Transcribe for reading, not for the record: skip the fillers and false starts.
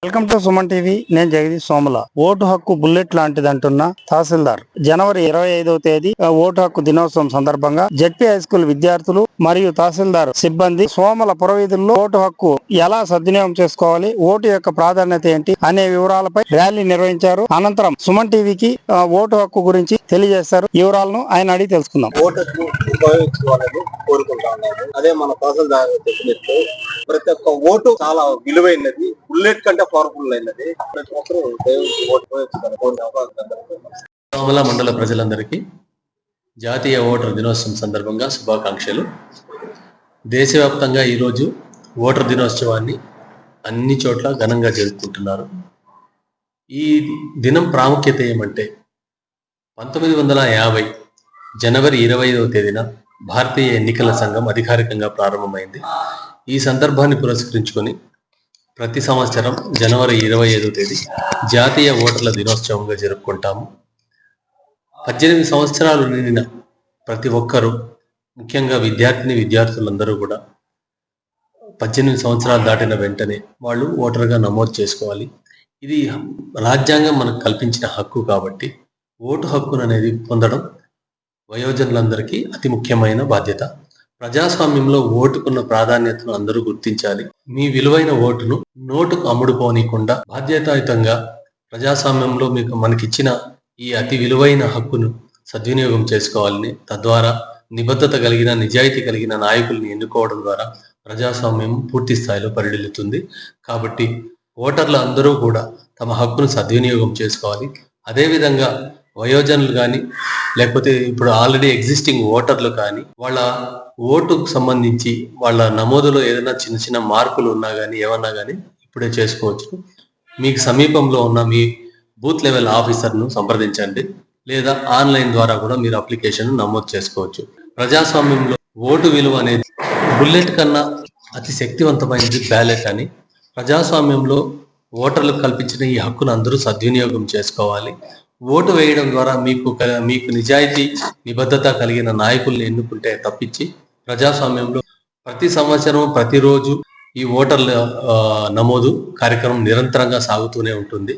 Welcome to Suman TV. నేను Jagadish Somala. Vote హక్కు bullet లాంటిది అంటున్న తహసీల్దార్. జనవరి 25వ తేదీ ఓటు హక్కు దినోత్సవం సందర్భంగా జెడ్పీ హై స్కూల్ విద్యార్థులు మరియు తహసీల్దార్ సిబ్బంది సోమల పురవీధుల్లో ఓటు హక్కు ఎలా సద్వినియోగం చేసుకోవాలి, ఓటు యొక్క ప్రాధాన్యత ఏంటి అనే వివరాలపై ర్యాలీ నిర్వహించారు. అనంతరం సుమన్ టీవీకి ఓటు హక్కు గురించి తెలియజేశారు. వివరాలను ఆయన అడిగి తెలుసుకుందాం. ఓటుకు ఉపయోగించుకోవాలని కోరుకుంటా ఉన్నాను. అదే మన తహసీల్దార్ చెప్పినట్లు ప్రతి ఒక్క ఓటు చాలా విలువైనది, బుల్లెట్ కంటే పవర్ఫుల్ అయినది. ప్రతి ఒక్కరు ఓటు సోమల మండల ప్రజలందరికీ జాతీయ ఓటర్ దినోత్సవం సందర్భంగా శుభాకాంక్షలు. దేశవ్యాప్తంగా ఈరోజు ఓటర్ దినోత్సవాన్ని అన్ని చోట్ల ఘనంగా జరుపుకుంటున్నారు. ఈ దినం ప్రాముఖ్యత ఏమంటే 1950 జనవరి 25వ తేదీన భారతీయ ఎన్నికల సంఘం అధికారికంగా ప్రారంభమైంది. ఈ సందర్భాన్ని పురస్కరించుకొని ప్రతి సంవత్సరం జనవరి 25వ తేదీ జాతీయ ఓటర్ల దినోత్సవంగా జరుపుకుంటాము. 18 సంవత్సరాలు నిండిన ప్రతి ఒక్కరూ, ముఖ్యంగా విద్యార్థులందరూ కూడా 18 సంవత్సరాలు దాటిన వెంటనే వాళ్ళు ఓటర్గా నమోదు చేసుకోవాలి. ఇది రాజ్యాంగం మనకు కల్పించిన హక్కు కాబట్టి ఓటు హక్కును అనేది పొందడం వయోజనులందరికీ అతి ముఖ్యమైన బాధ్యత. ప్రజాస్వామ్యంలో ఓటుకున్న ప్రాధాన్యతను అందరూ గుర్తించాలి. మీ విలువైన ఓటును నోటుకు అమ్ముడుపోనీయకుండా బాధ్యతాయుతంగా ప్రజాస్వామ్యంలో మనకిచ్చిన ఈ అతి విలువైన హక్కును సద్వినియోగం చేసుకోవాలని, తద్వారా నిబద్ధత కలిగిన, నిజాయితీ కలిగిన నాయకుల్ని ఎన్నుకోవడం ద్వారా ప్రజాస్వామ్యం పూర్తి స్థాయిలో పరిఢిల్లుతుంది. కాబట్టి ఓటర్లు అందరూ కూడా తమ హక్కును సద్వినియోగం చేసుకోవాలి. అదేవిధంగా వయోజనులు కానీ, లేకపోతే ఇప్పుడు ఆల్రెడీ ఎగ్జిస్టింగ్ ఓటర్లు కానీ, వాళ్ళ ఓటుకు సంబంధించి వాళ్ళ నమోదులో ఏదైనా చిన్న చిన్న మార్పులు ఉన్నా కానీ, ఏమన్నా కానీ ఇప్పుడే చేసుకోవచ్చు. మీకు సమీపంలో ఉన్న మీ బూత్ లెవెల్ ఆఫీసర్ను సంప్రదించండి, లేదా ఆన్లైన్ ద్వారా కూడా మీరు అప్లికేషన్ నమోదు చేసుకోవచ్చు. ప్రజాస్వామ్యంలో ఓటు విలువ అనేది బుల్లెట్ కన్నా అతి శక్తివంతమైనది బ్యాలెట్ అని. ప్రజాస్వామ్యంలో ఓటర్లకు కల్పించిన ఈ హక్కును అందరూ సద్వినియోగం చేసుకోవాలి. ఓటు వేయడం ద్వారా మీకు నిజాయితీ, నిబద్ధత కలిగిన నాయకుల్ని ఎన్నుకుంటే తప్పించి ప్రజాస్వామ్యంలో ప్రతి సంవత్సరం, ప్రతిరోజు ఈ ఓటర్ల నమోదు కార్యక్రమం నిరంతరంగా సాగుతూనే ఉంటుంది.